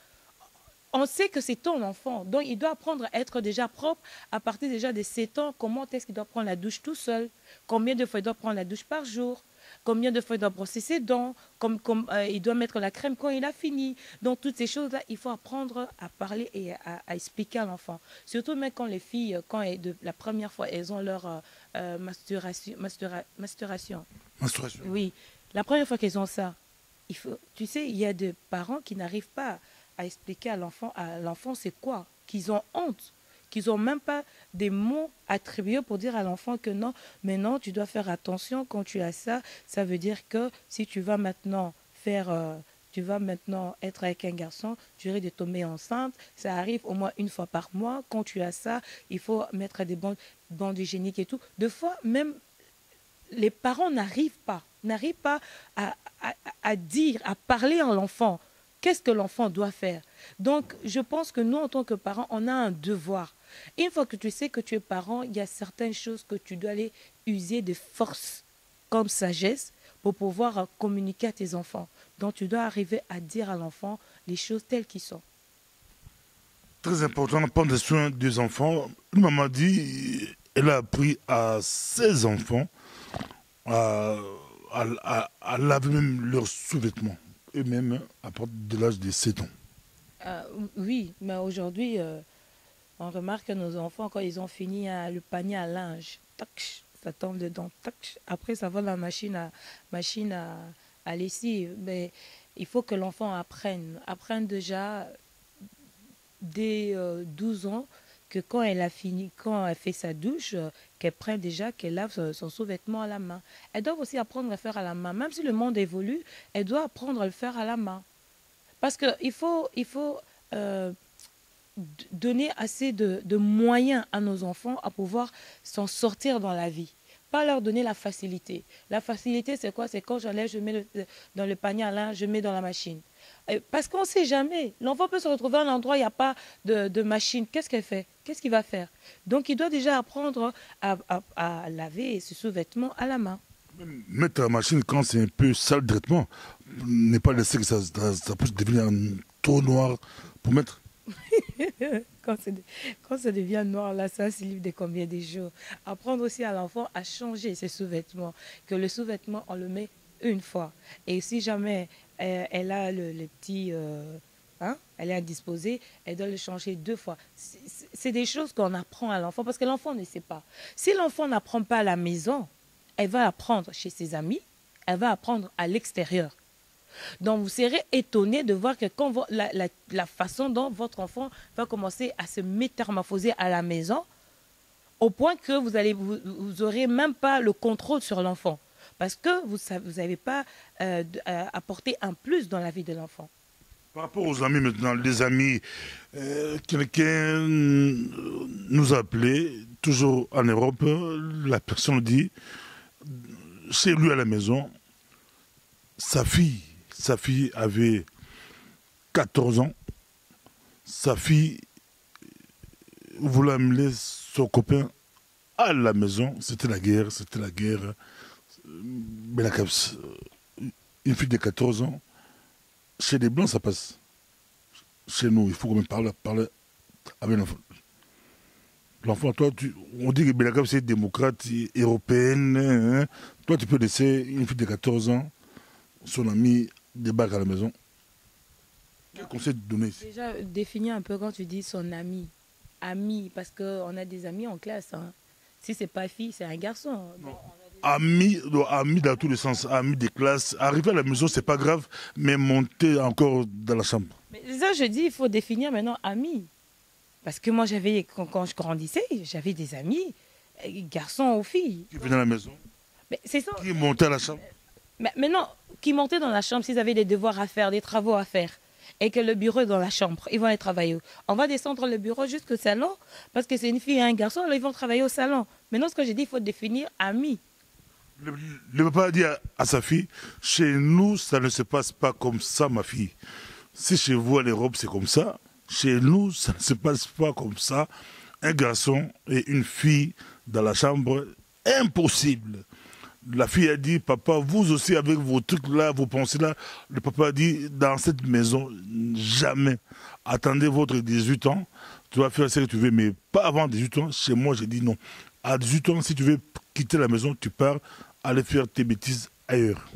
on sait que c'est ton enfant. Donc, il doit apprendre à être déjà propre à partir déjà de 7 ans. Comment est-ce qu'il doit prendre la douche tout seul? Combien de fois il doit prendre la douche par jour? Combien de fois il doit brosser ses dents? Il doit mettre la crème quand il a fini. Donc, toutes ces choses-là, il faut apprendre à parler et à expliquer à l'enfant. Surtout même quand les filles, la première fois, elles ont leur masturation. Menstruation. Oui, la première fois qu'elles ont ça, tu sais, il y a des parents qui n'arrivent pas à expliquer à l'enfant c'est quoi, qu'ils ont honte, qu'ils n'ont même pas des mots attribués pour dire à l'enfant que non, mais non, tu dois faire attention quand tu as ça. Ça veut dire que si tu vas maintenant tu vas maintenant être avec un garçon, tu risques de tomber enceinte. Ça arrive au moins une fois par mois. Quand tu as ça, il faut mettre des bandes hygiéniques et tout. Deux fois, même les parents n'arrivent pas à dire, à parler à l'enfant. Qu'est-ce que l'enfant doit faire? Donc, je pense que nous, en tant que parents, on a un devoir. Une fois que tu sais que tu es parent, il y a certaines choses que tu dois aller user de force, comme sagesse, pour pouvoir communiquer à tes enfants. Donc, tu dois arriver à dire à l'enfant les choses telles qu'elles sont. Très important, prendre soin des enfants. Une maman dit, elle a appris à ses enfants à, à laver même leurs sous-vêtements, et même à partir de l'âge de 7 ans. Euh, oui, mais aujourd'hui, on remarque que nos enfants, quand ils ont fini le panier à linge, tac, ça tombe dedans, tac. Après, ça va dans la machine à lessive. Mais il faut que l'enfant apprenne déjà dès 12 ans que quand elle a fini, quand elle fait sa douche, qu'elle prenne déjà, qu'elle lave son sous-vêtement à la main. Elles doivent aussi apprendre à faire à la main. Même si le monde évolue, elle doit apprendre à le faire à la main. Parce qu'il faut donner assez de moyens à nos enfants à pouvoir s'en sortir dans la vie. Pas leur donner la facilité. La facilité, c'est quoi? C'est quand j'enlève, je mets dans le panier à linge, je mets dans la machine. Parce qu'on ne sait jamais. L'enfant peut se retrouver à un endroit où il n'y a pas de machine. Qu'est-ce qu'elle fait? Qu'est-ce qu'il va faire? Donc, il doit déjà apprendre à laver ses sous-vêtements à la main. Mettre la machine quand c'est un peu sale directement, n'est pas laisser que ça puisse devenir un trou noir pour mettre. quand, quand ça devient noir, là, ça, c'est livre de combien de jours. Apprendre aussi à l'enfant à changer ses sous-vêtements. Que le sous-vêtement, on le met une fois. Et si jamais elle a les petits... elle est indisposée, elle doit le changer 2 fois. C'est des choses qu'on apprend à l'enfant parce que l'enfant ne sait pas. Si l'enfant n'apprend pas à la maison, elle va apprendre chez ses amis, elle va apprendre à l'extérieur. Donc, vous serez étonné de voir que quand la façon dont votre enfant va commencer à se métamorphoser à la maison, au point que vous aurez même pas le contrôle sur l'enfant. Parce que vous n'avez pas apporté un plus dans la vie de l'enfant. Par rapport aux amis maintenant, les amis, quelqu'un nous a appelé, toujours en Europe, la personne dit, chez lui à la maison, sa fille avait 14 ans, sa fille voulait amener son copain à la maison. C'était la guerre, c'était la guerre. Mais une fille de 14 ans, chez les Blancs, ça passe. Chez nous, il faut quand même parler avec l'enfant. L'enfant, toi, on dit que Belakab, c'est démocrate, européenne. Hein. Toi, tu peux laisser une fille de 14 ans, son ami, débarque à la maison. Quel conseil te donner ici? Déjà, définis un peu quand tu dis son ami. Ami, parce qu'on a des amis en classe. Hein. Si c'est pas fille, c'est un garçon. Donc, Ami, ami dans tous les sens, ami des classes. Arriver à la maison, c'est pas grave, mais monter encore dans la chambre. mais ça, je dis, il faut définir maintenant ami. Parce que moi, quand je grandissais, j'avais des amis, garçons ou filles. Qui venait à la maison, Mais c'est ça. qui montait à la chambre. Mais maintenant, qui montaient dans la chambre s'ils avaient des devoirs à faire, des travaux à faire, et que le bureau est dans la chambre, ils vont aller travailler. On va descendre le bureau jusqu'au salon, parce que c'est une fille et un garçon, alors ils vont travailler au salon. Maintenant, ce que j'ai dit, il faut définir ami. Le papa a dit à sa fille, chez nous, ça ne se passe pas comme ça, ma fille. Si chez vous, à l'Europe, c'est comme ça, chez nous, ça ne se passe pas comme ça. Un garçon et une fille dans la chambre, impossible. La fille a dit, papa, vous aussi avec vos trucs là, vos pensées là. Le papa a dit, dans cette maison, jamais. Attendez votre 18 ans, tu vas faire ce que tu veux, mais pas avant 18 ans. Chez moi, j'ai dit non. À 18 ans, si tu veux quitter la maison, tu pars aller faire tes bêtises ailleurs.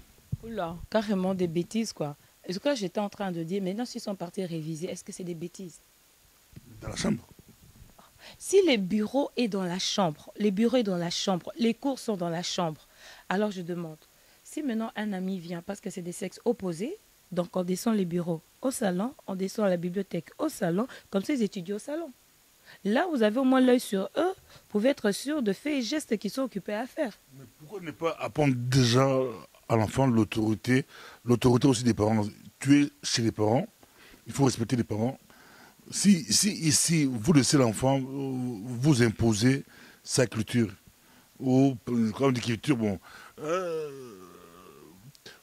Oula, carrément des bêtises, quoi. Et ce que j'étais en train de dire, maintenant, s'ils sont partis réviser, est-ce que c'est des bêtises? Dans la chambre. Si le bureau est dans la chambre, les bureaux est dans la chambre, les cours sont dans la chambre, alors je demande, si maintenant un ami vient parce que c'est des sexes opposés, donc on descend les bureaux au salon, on descend la bibliothèque au salon, comme ça ils étudient au salon. Là, vous avez au moins l'œil sur eux, vous pouvez être sûr de faits et gestes qu'ils sont occupés à faire. Mais pourquoi ne pas apprendre déjà à l'enfant l'autorité aussi des parents? Tu es chez les parents, il faut respecter les parents. Si ici, vous laissez l'enfant vous imposer sa culture, ou comme dit culture, bon,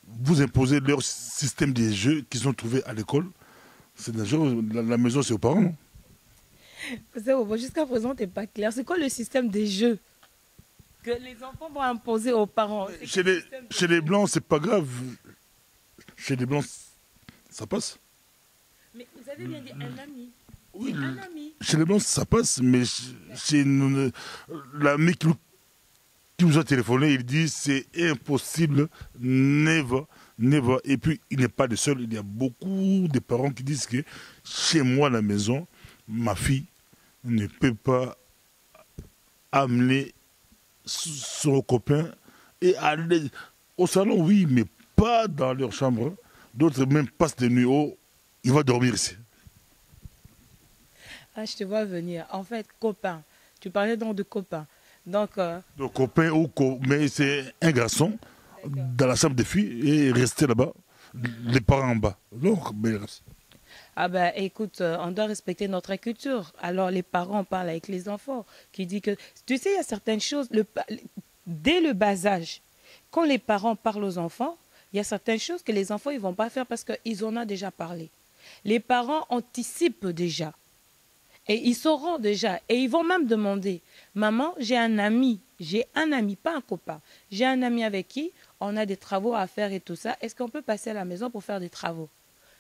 vous imposez leur système des jeux qu'ils ont trouvé à l'école, c'est dangereux. La maison, c'est aux parents, non? Jusqu'à présent, tu n'es pas clair. C'est quoi le système des jeux que les enfants vont imposer aux parents? Chez les Blancs, c'est pas grave. Chez les Blancs, ça passe. Mais vous avez bien dit un ami. Oui, Un ami. chez les Blancs, ça passe, mais chez nous, l'ami qui nous a téléphoné, il dit c'est impossible, never, never. Et puis, il n'est pas le seul. Il y a beaucoup de parents qui disent que chez moi, à la maison, ma fille ne peut pas amener son copain et aller au salon, oui, mais pas dans leur chambre. D'autres même passent de nuit, oh, il va dormir ici. Ah, je te vois venir. En fait, copain. Tu parlais donc de copain. Donc, Donc copain mais c'est un garçon dans la chambre des filles et rester là-bas, les parents en bas. Donc, ah ben, écoute, on doit respecter notre culture. Alors, les parents parlent avec les enfants, qui dit que, tu sais, il y a certaines choses, dès le bas âge, quand les parents parlent aux enfants, il y a certaines choses que les enfants, ils vont pas faire parce qu'ils en ont déjà parlé. Les parents anticipent déjà. Et ils sauront déjà. Et ils vont même demander, maman, j'ai un ami, pas un copain. J'ai un ami avec qui on a des travaux à faire et tout ça. Est-ce qu'on peut passer à la maison pour faire des travaux?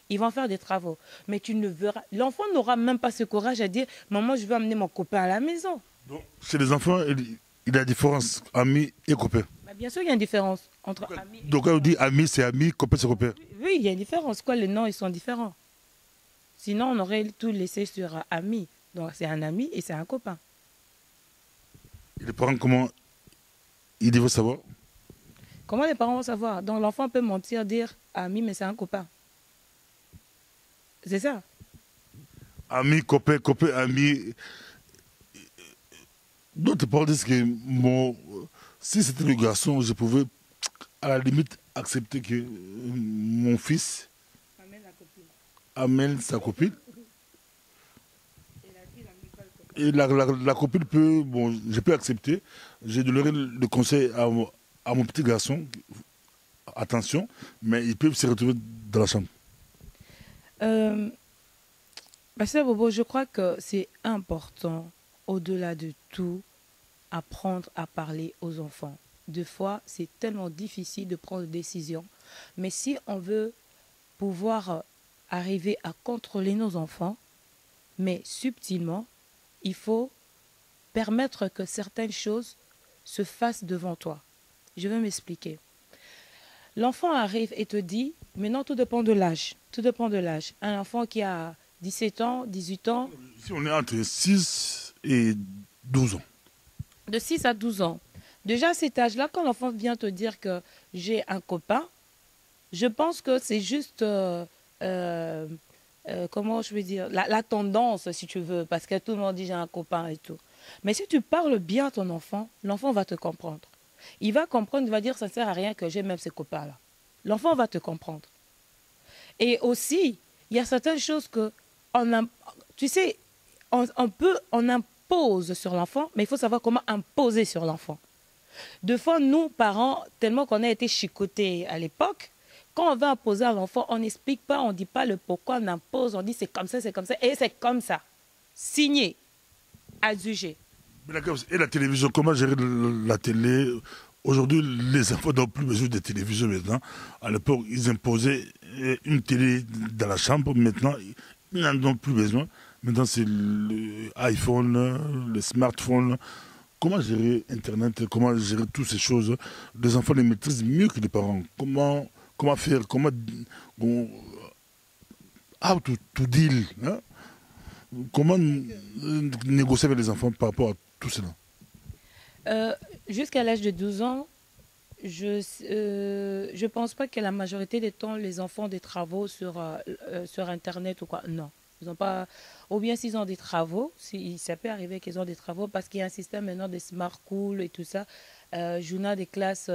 Ils vont faire des travaux. Mais tu ne verras. L'enfant n'aura même pas ce courage à dire, maman, je veux amener mon copain à la maison. donc, chez les enfants, il y a une différence, amis et copains. Mais bien sûr, il y a une différence entre amis et Donc quand on dit ami, c'est ami, copain, c'est copain. oui, il y a une différence. Quoi, les noms, ils sont différents. Sinon, on aurait tout laissé sur ami. Donc, c'est un ami et c'est un copain. Et les parents, comment ils devaient savoir? Comment les parents vont savoir? Donc, l'enfant peut mentir, dire ami, mais c'est un copain. C'est ça. Ami, copain, copain, ami. D'autres parents disent que si c'était le garçon, je pouvais à la limite accepter que mon fils amène sa copine. Et la copine peut, bon, je peux accepter. J'ai donné le conseil à mon petit garçon, attention, mais ils peuvent se retrouver dans la chambre. Pasteur Bobo, je crois que c'est important, au-delà de tout, apprendre à parler aux enfants. Des fois, c'est tellement difficile de prendre des décisions. Mais si on veut pouvoir arriver à contrôler nos enfants, mais subtilement, il faut permettre que certaines choses se fassent devant toi. Je vais m'expliquer. L'enfant arrive et te dit, maintenant tout dépend de l'âge. Tout dépend de l'âge. Un enfant qui a 17 ans, 18 ans. Si on est entre 6 et 12 ans. De 6 à 12 ans. Déjà à cet âge-là, quand l'enfant vient te dire que j'ai un copain, je pense que c'est juste, euh, comment je veux dire, la tendance, si tu veux, parce que tout le monde dit j'ai un copain et tout. Mais si tu parles bien à ton enfant, l'enfant va te comprendre. Il va comprendre, il va dire ça ne sert à rien que j'ai même ces copains-là. L'enfant va te comprendre. Et aussi, il y a certaines choses que, tu sais, on impose sur l'enfant, mais il faut savoir comment imposer sur l'enfant. Deux fois, nous, parents, tellement qu'on a été chicotés à l'époque, quand on va imposer à l'enfant, on n'explique pas, on ne dit pas le pourquoi, on impose, on dit c'est comme ça, et c'est comme ça. Signé, adjugé. Et la télévision, comment gérer la télé? Aujourd'hui, les enfants n'ont plus besoin de télévision maintenant. À l'époque, ils imposaient une télé dans la chambre. Maintenant, ils n'en ont plus besoin. Maintenant, c'est l'iPhone, le smartphone. Comment gérer Internet? Comment gérer toutes ces choses? Les enfants les maîtrisent mieux que les parents. Comment faire? How to deal, hein? Comment négocier avec les enfants par rapport à tout cela? Jusqu'à l'âge de 12 ans, je ne pense pas que la majorité des temps, les enfants ont des travaux sur Internet ou quoi. Non. Ils ont pas... Ou bien s'ils ont des travaux, ça peut arriver qu'ils ont des travaux parce qu'il y a un système maintenant de smart school et tout ça. Journal des classes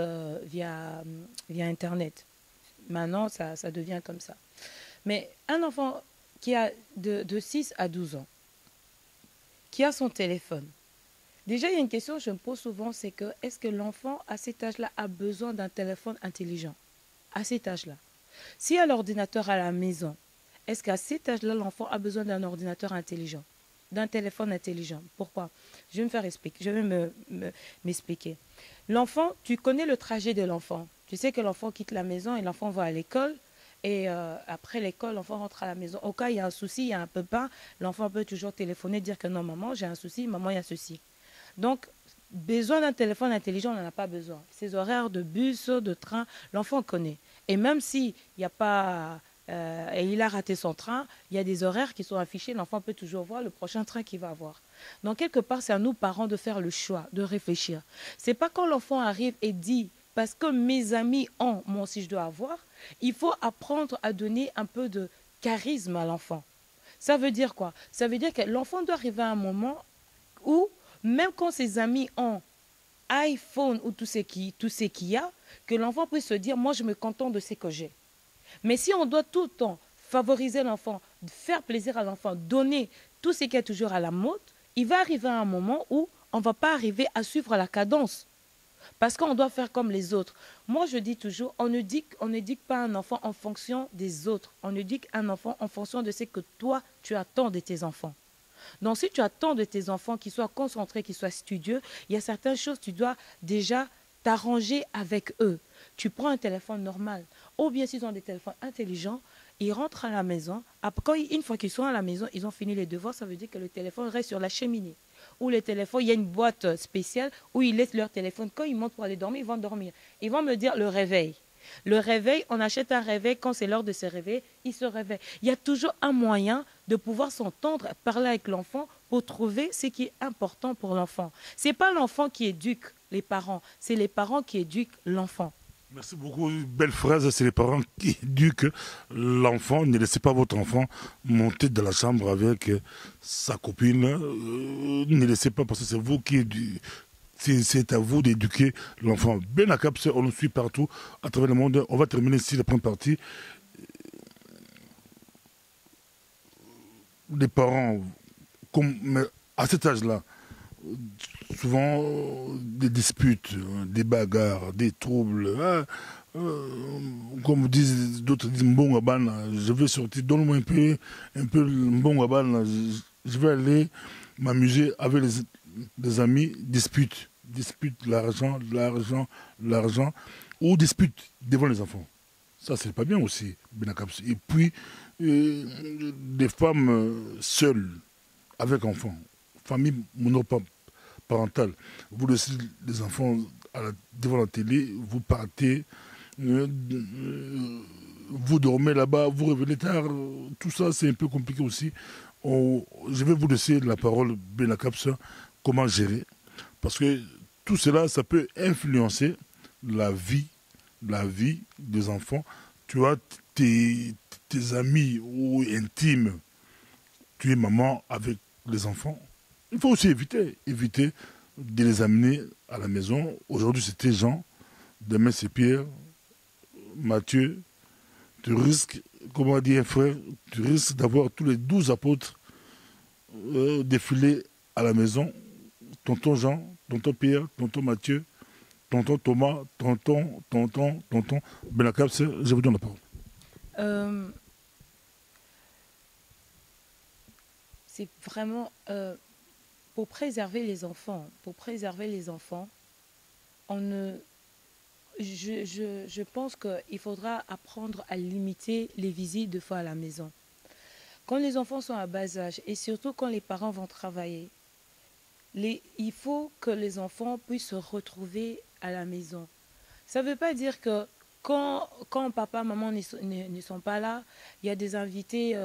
via Internet. Maintenant, ça devient comme ça. Mais un enfant qui a de 6 à 12 ans, qui a son téléphone, déjà, il y a une question que je me pose souvent, c'est que est-ce que l'enfant, à cet âge-là, a besoin d'un téléphone intelligent? À cet âge-là. S'il y a l'ordinateur à la maison, est-ce qu'à cet âge-là, l'enfant a besoin d'un ordinateur intelligent? D'un téléphone intelligent? Pourquoi? Je vais me faire expliquer. Je vais m'expliquer. L'enfant, tu connais le trajet de l'enfant. Tu sais que l'enfant quitte la maison et l'enfant va à l'école. Et après l'école, l'enfant rentre à la maison. Au cas où il y a un souci, il y a un pépin, l'enfant peut toujours téléphoner, dire que non, maman, j'ai un souci, maman, il y a ceci. Donc, besoin d'un téléphone intelligent, on n'en a pas besoin. Ces horaires de bus, de train, l'enfant connaît. Et même s'il n'y a pas... et il a raté son train, il y a des horaires qui sont affichés, l'enfant peut toujours voir le prochain train qu'il va avoir. Donc, quelque part, c'est à nous, parents, de faire le choix, de réfléchir. Ce n'est pas quand l'enfant arrive et dit, parce que mes amis ont, moi aussi je dois avoir, il faut apprendre à donner un peu de charisme à l'enfant. Ça veut dire quoi? Ça veut dire que l'enfant doit arriver à un moment où même quand ses amis ont iPhone ou tout ce qu'il y a, que l'enfant puisse se dire, moi je me contente de ce que j'ai. Mais si on doit tout le temps favoriser l'enfant, faire plaisir à l'enfant, donner tout ce qui est toujours à la mode, il va arriver à un moment où on ne va pas arriver à suivre la cadence. Parce qu'on doit faire comme les autres. Moi, je dis toujours, on ne dit pas un enfant en fonction des autres. On éduque un enfant en fonction de ce que toi, tu attends de tes enfants. Donc, si tu attends de tes enfants qu'ils soient concentrés, qu'ils soient studieux, il y a certaines choses que tu dois déjà t'arranger avec eux. Tu prends un téléphone normal. Ou bien s'ils ont des téléphones intelligents, ils rentrent à la maison. Après, une fois qu'ils sont à la maison, ils ont fini les devoirs, ça veut dire que le téléphone reste sur la cheminée. Ou le téléphone, il y a une boîte spéciale où ils laissent leur téléphone. Quand ils montent pour aller dormir, ils vont dormir. Ils vont me dire le réveil. Le réveil, on achète un réveil, quand c'est l'heure de se réveiller, il se réveille. Il y a toujours un moyen de pouvoir s'entendre, parler avec l'enfant pour trouver ce qui est important pour l'enfant. Ce n'est pas l'enfant qui éduque les parents, c'est les parents qui éduquent l'enfant. Merci beaucoup. Belle phrase, c'est les parents qui éduquent l'enfant. Ne laissez pas votre enfant monter dans la chambre avec sa copine. Ne laissez pas, parce que c'est vous qui éduquez. C'est à vous d'éduquer l'enfant. Ben Akap, on nous suit partout à travers le monde. On va terminer ici la première partie. Les parents, mais à cet âge-là, souvent des disputes, des bagarres, des troubles. Hein. comme disent d'autres disent Mbongabana, je vais sortir, donne-moi un peu Mbongabana, je vais aller m'amuser avec les amis, dispute l'argent, ou dispute devant les enfants. Ça, c'est pas bien aussi, Benakaps. Et puis, des femmes seules, avec enfants, famille monoparentale, vous laissez les enfants devant la télé, vous partez, vous dormez là-bas, vous revenez tard, tout ça c'est un peu compliqué aussi. Je vais vous laisser la parole, Benakaps, comment gérer, parce que tout cela, ça peut influencer la vie des enfants. Tu as tes amis ou intimes, tu es maman avec les enfants. Il faut aussi éviter de les amener à la maison. Aujourd'hui c'était Jean, demain c'est Pierre, Matthieu. Tu risques, comment dire frère, tu risques d'avoir tous les 12 apôtres défilés à la maison. Tonton Jean, tonton Pierre, tonton Matthieu, tonton Thomas, tonton Benakaps, je vous donne la parole. C'est vraiment pour préserver les enfants. Je pense qu'il faudra apprendre à limiter les visites 2 fois à la maison. Quand les enfants sont à bas âge et surtout quand les parents vont travailler, il faut que les enfants puissent se retrouver à la maison. Ça ne veut pas dire que quand papa, maman ne sont pas là, il y a des invités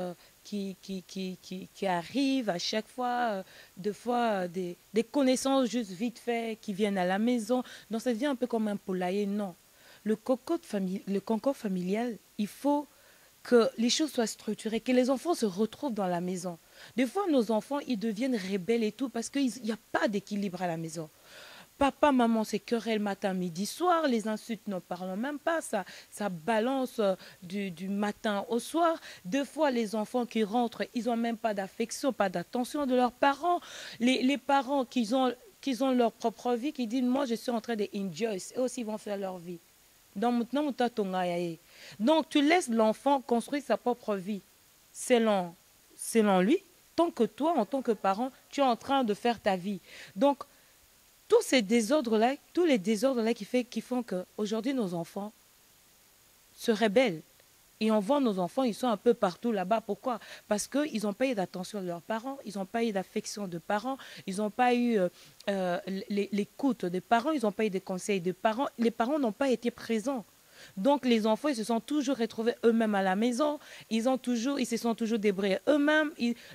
qui arrivent à chaque fois, 2 fois des connaissances juste vite fait qui viennent à la maison. Donc ça devient un peu comme un poulailler. Non. Le concours familial, il faut que les choses soient structurées, que les enfants se retrouvent dans la maison. Des fois, nos enfants, ils deviennent rebelles et tout parce qu'il n'y a pas d'équilibre à la maison. Papa, maman, c'est querelle matin, midi, soir. Les insultes, n'en parlons même pas. Ça balance du matin au soir. 2 fois, les enfants qui rentrent, ils n'ont même pas d'affection, pas d'attention de leurs parents. Les parents qui ont leur propre vie, qui disent, moi, je suis en train de enjoy. Eux aussi, ils vont faire leur vie. Donc, tu laisses l'enfant construire sa propre vie selon lui, tant que toi, en tant que parent, tu es en train de faire ta vie. Donc, tous les désordres-là qui font qu'aujourd'hui, nos enfants se rebellent. Et on voit nos enfants, ils sont un peu partout là-bas. Pourquoi? Parce qu'ils n'ont pas eu d'attention de leurs parents, ils n'ont pas eu d'affection de parents, ils n'ont pas eu l'écoute des parents, ils n'ont pas eu des conseils des parents. Les parents n'ont pas été présents. Donc les enfants, ils se sont toujours retrouvés eux-mêmes à la maison, ils se sont toujours débrouillés eux-mêmes,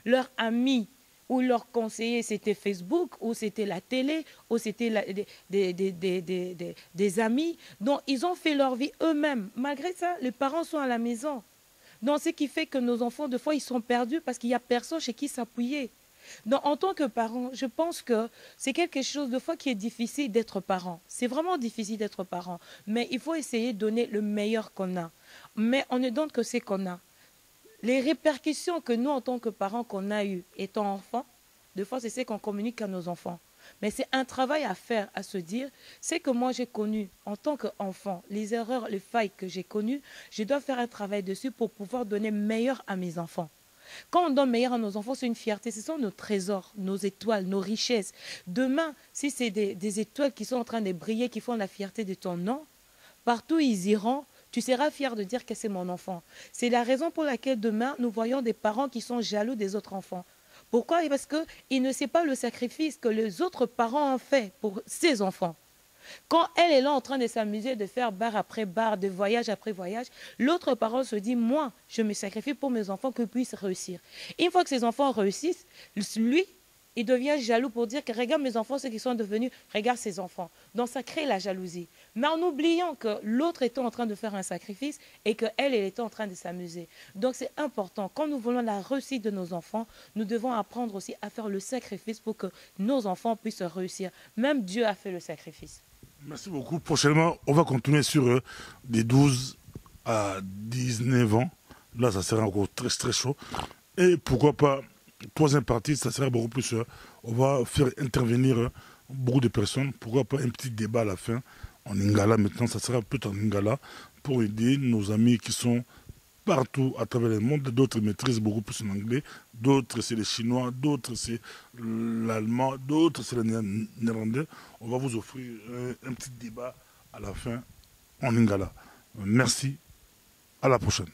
leurs amis ou leurs conseillers, c'était Facebook, ou c'était la télé, ou c'était des amis. Donc ils ont fait leur vie eux-mêmes. Malgré ça, les parents sont à la maison. Donc ce qui fait que nos enfants, des fois, ils sont perdus parce qu'il n'y a personne chez qui s'appuyer. Donc, en tant que parent, je pense que c'est quelque chose de fois qui est difficile d'être parent. C'est vraiment difficile d'être parent. Mais il faut essayer de donner le meilleur qu'on a. Mais on ne donne que ce qu'on a. Les répercussions que nous, en tant que parents, qu'on a eues étant enfants, des fois, c'est ce qu'on communique à nos enfants. Mais c'est un travail à faire, à se dire, c'est que moi j'ai connu en tant qu'enfant, les erreurs, les failles que j'ai connues, je dois faire un travail dessus pour pouvoir donner meilleur à mes enfants. Quand on donne meilleur à nos enfants, c'est une fierté. Ce sont nos trésors, nos étoiles, nos richesses. Demain, si c'est des étoiles qui sont en train de briller, qui font la fierté de ton nom, partout où ils iront, tu seras fier de dire que c'est mon enfant. C'est la raison pour laquelle demain, nous voyons des parents qui sont jaloux des autres enfants. Pourquoi? Parce qu'ils ne savent pas le sacrifice que les autres parents ont fait pour ces enfants. Quand elle est là en train de s'amuser, de faire bar après bar, de voyage après voyage, l'autre parent se dit, moi, je me sacrifie pour mes enfants qu'ils puissent réussir. Une fois que ces enfants réussissent, lui, il devient jaloux pour dire que regarde mes enfants, ceux qui sont devenus, regarde ses enfants. Donc ça crée la jalousie. Mais en oubliant que l'autre était en train de faire un sacrifice et qu'elle, elle était en train de s'amuser. Donc c'est important. Quand nous voulons la réussite de nos enfants, nous devons apprendre aussi à faire le sacrifice pour que nos enfants puissent réussir. Même Dieu a fait le sacrifice. Merci beaucoup. Prochainement, on va continuer sur des 12 à 19 ans. Là, ça sera encore très, très chaud. Et pourquoi pas, troisième partie, ça sera beaucoup plus... on va faire intervenir beaucoup de personnes. Pourquoi pas un petit débat à la fin. en lingala. Maintenant, ça sera peut-être en lingala pour aider nos amis qui sont partout à travers le monde. D'autres maîtrisent beaucoup plus en anglais, d'autres c'est les chinois, d'autres c'est l'allemand, d'autres c'est le néerlandais. On va vous offrir un petit débat à la fin en lingala. Merci, à la prochaine.